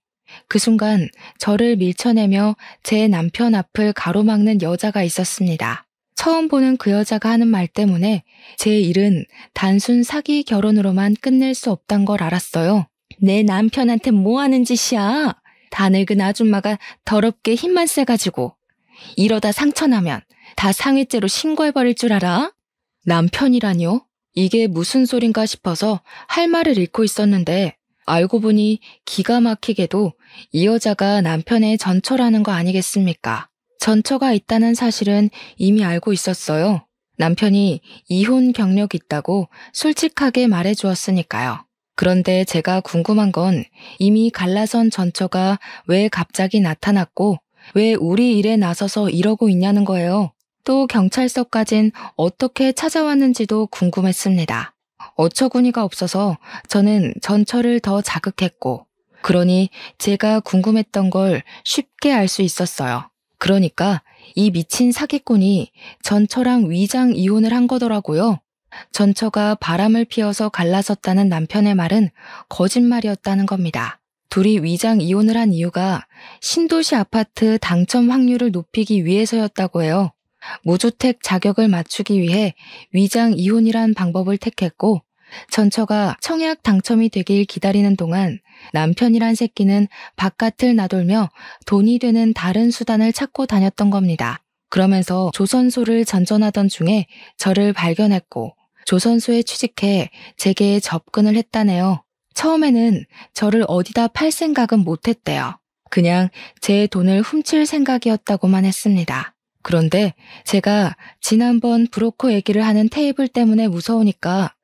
그 순간 저를 밀쳐내며 제 남편 앞을 가로막는 여자가 있었습니다. 처음 보는 그 여자가 하는 말 때문에 제 일은 단순 사기 결혼으로만 끝낼 수 없단 걸 알았어요. 내 남편한테 뭐 하는 짓이야? 다 늙은 아줌마가 더럽게 힘만 세가지고 이러다 상처나면 다 상해죄로 신고해버릴 줄 알아? 남편이라뇨? 이게 무슨 소린가 싶어서 할 말을 잃고 있었는데 알고 보니 기가 막히게도 이 여자가 남편의 전처라는 거 아니겠습니까? 전처가 있다는 사실은 이미 알고 있었어요. 남편이 이혼 경력이 있다고 솔직하게 말해주었으니까요. 그런데 제가 궁금한 건 이미 갈라선 전처가 왜 갑자기 나타났고 왜 우리 일에 나서서 이러고 있냐는 거예요. 또 경찰서까진 어떻게 찾아왔는지도 궁금했습니다. 어처구니가 없어서 저는 전처를 더 자극했고, 그러니 제가 궁금했던 걸 쉽게 알 수 있었어요. 그러니까 이 미친 사기꾼이 전처랑 위장 이혼을 한 거더라고요. 전처가 바람을 피워서 갈라섰다는 남편의 말은 거짓말이었다는 겁니다. 둘이 위장 이혼을 한 이유가 신도시 아파트 당첨 확률을 높이기 위해서였다고 해요. 무주택 자격을 맞추기 위해 위장 이혼이란 방법을 택했고 전처가 청약 당첨이 되길 기다리는 동안 남편이란 새끼는 바깥을 나돌며 돈이 되는 다른 수단을 찾고 다녔던 겁니다. 그러면서 조선소를 전전하던 중에 저를 발견했고 조선소에 취직해 제게 접근을 했다네요. 처음에는 저를 어디다 팔 생각은 못했대요. 그냥 제 돈을 훔칠 생각이었다고만 했습니다. 그런데 제가 지난번 브로커 얘기를 하는 테이블 때문에 무서우니까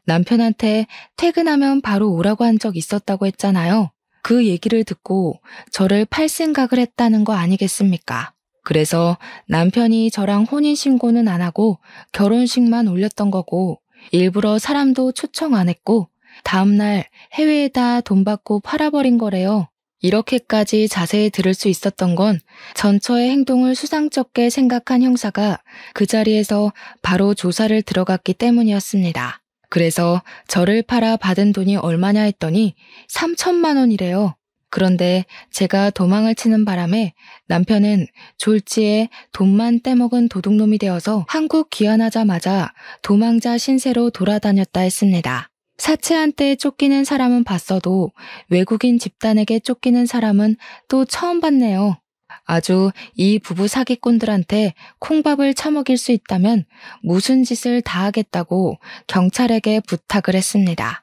남편한테 퇴근하면 바로 오라고 한 적 있었다고 했잖아요. 그 얘기를 듣고 저를 팔 생각을 했다는 거 아니겠습니까? 그래서 남편이 저랑 혼인신고는 안 하고 결혼식만 올렸던 거고 일부러 사람도 초청 안 했고 다음날 해외에다 돈 받고 팔아버린 거래요. 이렇게까지 자세히 들을 수 있었던 건 전처의 행동을 수상쩍게 생각한 형사가 그 자리에서 바로 조사를 들어갔기 때문이었습니다. 그래서 저를 팔아 받은 돈이 얼마냐 했더니 3천만 원이래요. 그런데 제가 도망을 치는 바람에 남편은 졸지에 돈만 떼먹은 도둑놈이 되어서 한국 귀환하자마자 도망자 신세로 돌아다녔다 했습니다. 사채한테 쫓기는 사람은 봤어도 외국인 집단에게 쫓기는 사람은 또 처음 봤네요. 아주 이 부부 사기꾼들한테 콩밥을 처먹일 수 있다면 무슨 짓을 다 하겠다고 경찰에게 부탁을 했습니다.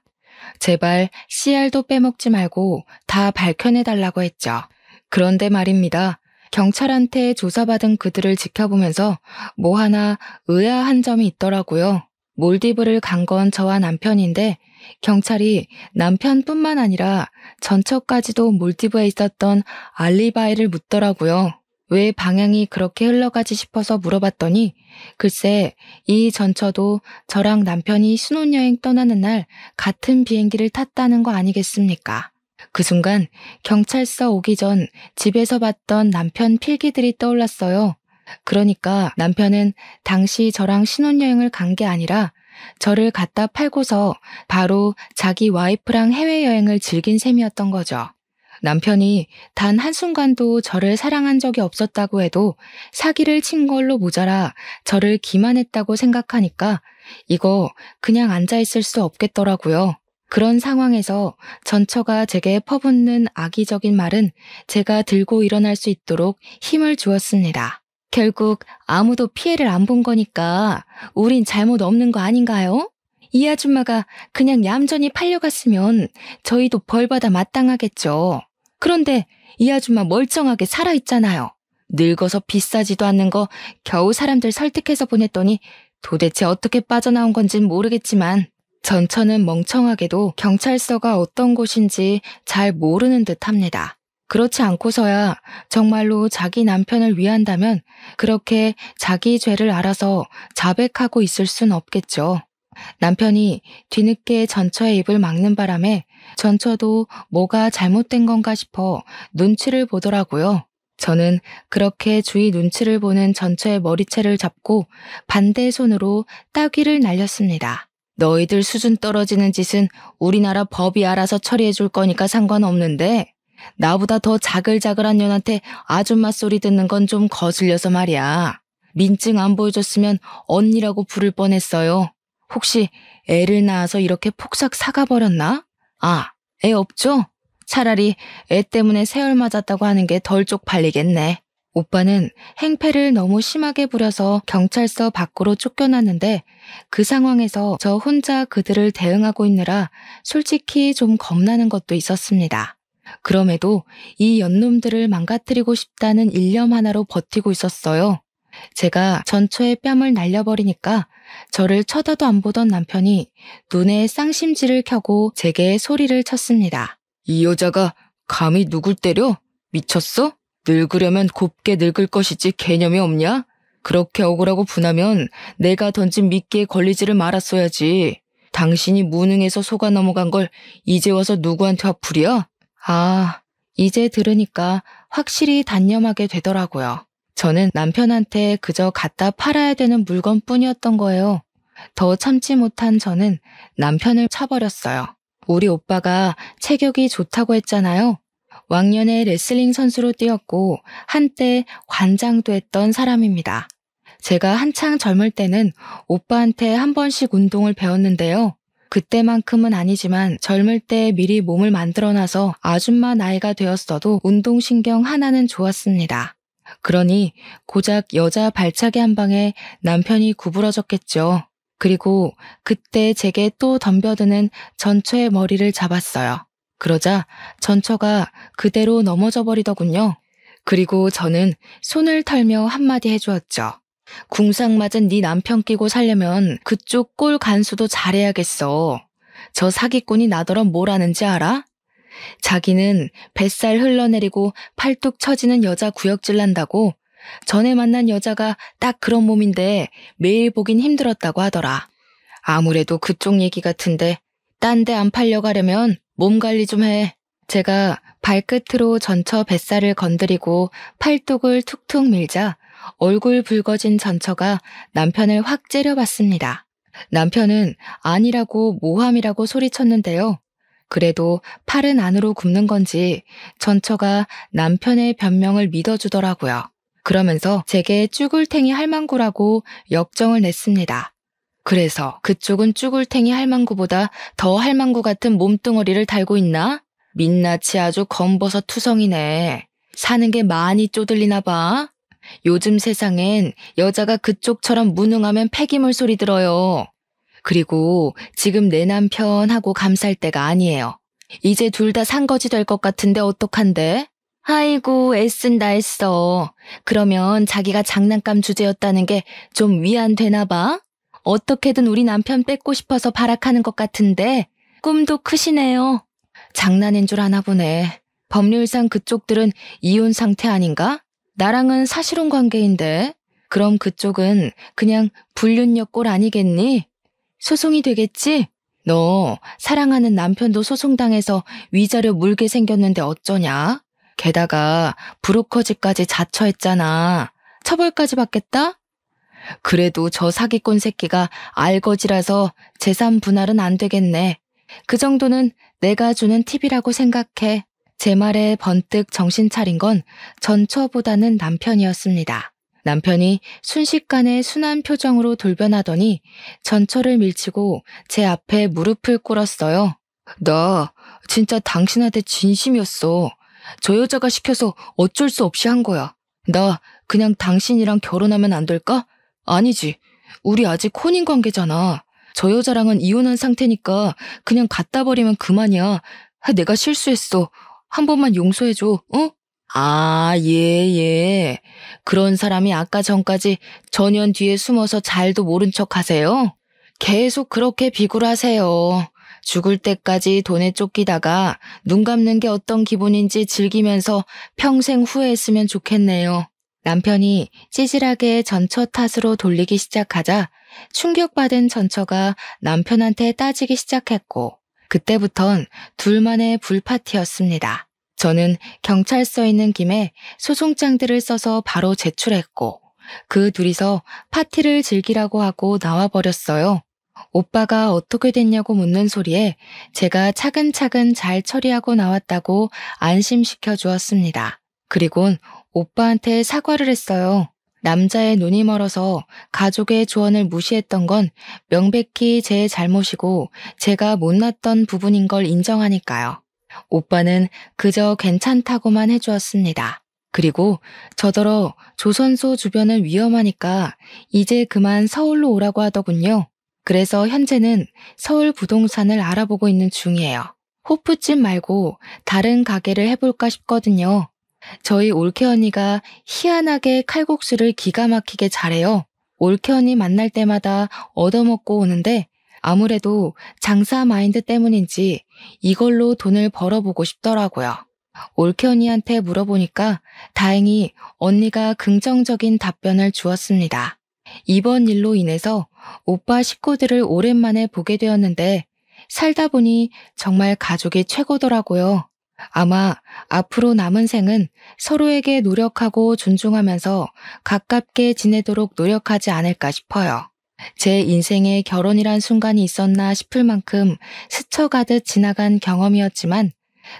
제발 씨알도 빼먹지 말고 다 밝혀내달라고 했죠. 그런데 말입니다. 경찰한테 조사받은 그들을 지켜보면서 뭐 하나 의아한 점이 있더라고요. 몰디브를 간 건 저와 남편인데 경찰이 남편뿐만 아니라 전처까지도 몰디브에 있었던 알리바이를 묻더라고요. 왜 방향이 그렇게 흘러가지 싶어서 물어봤더니 글쎄 이 전처도 저랑 남편이 신혼여행 떠나는 날 같은 비행기를 탔다는 거 아니겠습니까? 그 순간 경찰서 오기 전 집에서 봤던 남편 필기들이 떠올랐어요. 그러니까 남편은 당시 저랑 신혼여행을 간 게 아니라 저를 갖다 팔고서 바로 자기 와이프랑 해외여행을 즐긴 셈이었던 거죠. 남편이 단 한순간도 저를 사랑한 적이 없었다고 해도 사기를 친 걸로 모자라 저를 기만했다고 생각하니까 이거 그냥 앉아있을 수 없겠더라고요. 그런 상황에서 전처가 제게 퍼붓는 악의적인 말은 제가 들고 일어날 수 있도록 힘을 주었습니다. 결국 아무도 피해를 안 본 거니까 우린 잘못 없는 거 아닌가요? 이 아줌마가 그냥 얌전히 팔려갔으면 저희도 벌받아 마땅하겠죠. 그런데 이 아줌마 멀쩡하게 살아있잖아요. 늙어서 비싸지도 않는 거 겨우 사람들 설득해서 보냈더니 도대체 어떻게 빠져나온 건진 모르겠지만 전처는 멍청하게도 경찰서가 어떤 곳인지 잘 모르는 듯합니다. 그렇지 않고서야 정말로 자기 남편을 위한다면 그렇게 자기 죄를 알아서 자백하고 있을 순 없겠죠. 남편이 뒤늦게 전처의 입을 막는 바람에 전처도 뭐가 잘못된 건가 싶어 눈치를 보더라고요. 저는 그렇게 주위 눈치를 보는 전처의 머리채를 잡고 반대 손으로 따귀를 날렸습니다. 너희들 수준 떨어지는 짓은 우리나라 법이 알아서 처리해 줄 거니까 상관없는데 나보다 더 자글자글한 년한테 아줌마 소리 듣는 건 좀 거슬려서 말이야. 민증 안 보여줬으면 언니라고 부를 뻔했어요. 혹시 애를 낳아서 이렇게 폭삭 사가버렸나? 아, 애 없죠? 차라리 애 때문에 세월 맞았다고 하는 게 덜 쪽팔리겠네. 오빠는 행패를 너무 심하게 부려서 경찰서 밖으로 쫓겨났는데 그 상황에서 저 혼자 그들을 대응하고 있느라 솔직히 좀 겁나는 것도 있었습니다. 그럼에도 이 연놈들을 망가뜨리고 싶다는 일념 하나로 버티고 있었어요. 제가 전처의 뺨을 날려버리니까 저를 쳐다도 안 보던 남편이 눈에 쌍심지를 켜고 제게 소리를 쳤습니다. 이 여자가 감히 누굴 때려? 미쳤어? 늙으려면 곱게 늙을 것이지 개념이 없냐? 그렇게 억울하고 분하면 내가 던진 미끼에 걸리지를 말았어야지. 당신이 무능해서 속아 넘어간 걸 이제 와서 누구한테 화풀이야? 아, 이제 들으니까 확실히 단념하게 되더라고요. 저는 남편한테 그저 갖다 팔아야 되는 물건뿐이었던 거예요. 더 참지 못한 저는 남편을 쳐버렸어요. 우리 오빠가 체격이 좋다고 했잖아요. 왕년에 레슬링 선수로 뛰었고 한때 관장도 했던 사람입니다. 제가 한창 젊을 때는 오빠한테 한 번씩 운동을 배웠는데요. 그때만큼은 아니지만 젊을 때 미리 몸을 만들어놔서 아줌마 나이가 되었어도 운동신경 하나는 좋았습니다. 그러니 고작 여자 발차기 한 방에 남편이 구부러졌겠죠. 그리고 그때 제게 또 덤벼드는 전처의 머리를 잡았어요. 그러자 전처가 그대로 넘어져 버리더군요. 그리고 저는 손을 털며 한마디 해주었죠. 궁상 맞은 네 남편 끼고 살려면 그쪽 꼴 간수도 잘해야겠어. 저 사기꾼이 나더러 뭘 아는지 알아? 자기는 뱃살 흘러내리고 팔뚝 처지는 여자 구역질 난다고 전에 만난 여자가 딱 그런 몸인데 매일 보긴 힘들었다고 하더라. 아무래도 그쪽 얘기 같은데 딴 데 안 팔려가려면 몸 관리 좀 해. 제가 발끝으로 전처 뱃살을 건드리고 팔뚝을 툭툭 밀자 얼굴 붉어진 전처가 남편을 확 째려봤습니다. 남편은 아니라고 모함이라고 소리쳤는데요. 그래도 팔은 안으로 굽는 건지 전처가 남편의 변명을 믿어주더라고요. 그러면서 제게 쭈글탱이 할망구라고 역정을 냈습니다. 그래서 그쪽은 쭈글탱이 할망구보다 더 할망구 같은 몸뚱어리를 달고 있나? 민낯이 아주 검버섯 투성이네. 사는 게 많이 쪼들리나 봐. 요즘 세상엔 여자가 그쪽처럼 무능하면 폐기물 소리 들어요. 그리고 지금 내 남편하고 감쌀 때가 아니에요. 이제 둘 다 산거지 될 것 같은데 어떡한데? 아이고 애쓴다 애써. 그러면 자기가 장난감 주제였다는 게 좀 위안되나 봐? 어떻게든 우리 남편 뺏고 싶어서 발악하는 것 같은데 꿈도 크시네요. 장난인 줄 아나 보네. 법률상 그쪽들은 이혼 상태 아닌가? 나랑은 사실혼 관계인데 그럼 그쪽은 그냥 불륜녀 꼴 아니겠니? 소송이 되겠지? 너 사랑하는 남편도 소송당해서 위자료 물게 생겼는데 어쩌냐? 게다가 브로커즈까지 자처했잖아. 처벌까지 받겠다? 그래도 저 사기꾼 새끼가 알거지라서 재산 분할은 안 되겠네. 그 정도는 내가 주는 팁이라고 생각해. 제 말에 번뜩 정신 차린 건 전처보다는 남편이었습니다. 남편이 순식간에 순한 표정으로 돌변하더니 전처를 밀치고 제 앞에 무릎을 꿇었어요. 나 진짜 당신한테 진심이었어. 저 여자가 시켜서 어쩔 수 없이 한 거야. 나 그냥 당신이랑 결혼하면 안 될까? 아니지. 우리 아직 혼인 관계잖아. 저 여자랑은 이혼한 상태니까 그냥 갖다 버리면 그만이야. 내가 실수했어. 한 번만 용서해줘, 어? 아, 예. 그런 사람이 아까 전까지 전현 뒤에 숨어서 잘도 모른 척 하세요? 계속 그렇게 비굴하세요. 죽을 때까지 돈에 쫓기다가 눈 감는 게 어떤 기분인지 즐기면서 평생 후회했으면 좋겠네요. 남편이 찌질하게 전처 탓으로 돌리기 시작하자 충격받은 전처가 남편한테 따지기 시작했고 그때부턴 둘만의 불파티였습니다. 저는 경찰서에 있는 김에 소송장들을 써서 바로 제출했고 그 둘이서 파티를 즐기라고 하고 나와버렸어요. 오빠가 어떻게 됐냐고 묻는 소리에 제가 차근차근 잘 처리하고 나왔다고 안심시켜 주었습니다. 그리곤 오빠한테 사과를 했어요. 남자의 눈이 멀어서 가족의 조언을 무시했던 건 명백히 제 잘못이고 제가 못났던 부분인 걸 인정하니까요. 오빠는 그저 괜찮다고만 해주었습니다. 그리고 저더러 조선소 주변은 위험하니까 이제 그만 서울로 오라고 하더군요. 그래서 현재는 서울 부동산을 알아보고 있는 중이에요. 호프집 말고 다른 가게를 해볼까 싶거든요. 저희 올케 언니가 희한하게 칼국수를 기가 막히게 잘해요. 올케 언니 만날 때마다 얻어먹고 오는데 아무래도 장사 마인드 때문인지 이걸로 돈을 벌어보고 싶더라고요. 올케 언니한테 물어보니까 다행히 언니가 긍정적인 답변을 주었습니다. 이번 일로 인해서 오빠 식구들을 오랜만에 보게 되었는데 살다 보니 정말 가족이 최고더라고요. 아마 앞으로 남은 생은 서로에게 노력하고 존중하면서 가깝게 지내도록 노력하지 않을까 싶어요. 제 인생에 결혼이란 순간이 있었나 싶을 만큼 스쳐가듯 지나간 경험이었지만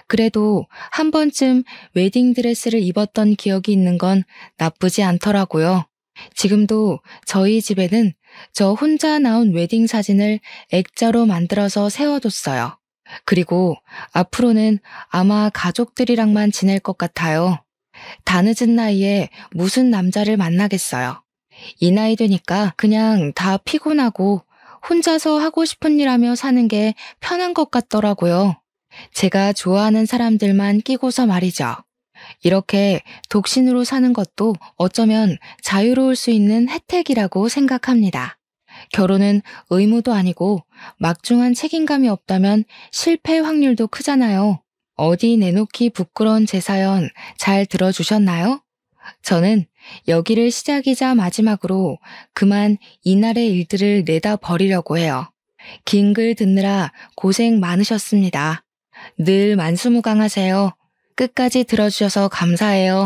그래도 한 번쯤 웨딩드레스를 입었던 기억이 있는 건 나쁘지 않더라고요. 지금도 저희 집에는 저 혼자 나온 웨딩 사진을 액자로 만들어서 세워뒀어요. 그리고 앞으로는 아마 가족들이랑만 지낼 것 같아요. 다 늦은 나이에 무슨 남자를 만나겠어요. 이 나이 되니까 그냥 다 피곤하고 혼자서 하고 싶은 일 하며 사는 게 편한 것 같더라고요. 제가 좋아하는 사람들만 끼고서 말이죠. 이렇게 독신으로 사는 것도 어쩌면 자유로울 수 있는 혜택이라고 생각합니다. 결혼은 의무도 아니고 막중한 책임감이 없다면 실패 확률도 크잖아요. 어디 내놓기 부끄러운 제 사연 잘 들어주셨나요? 저는 여기를 시작이자 마지막으로 그만 이날의 일들을 내다 버리려고 해요. 긴 글 듣느라 고생 많으셨습니다. 늘 만수무강하세요. 끝까지 들어주셔서 감사해요.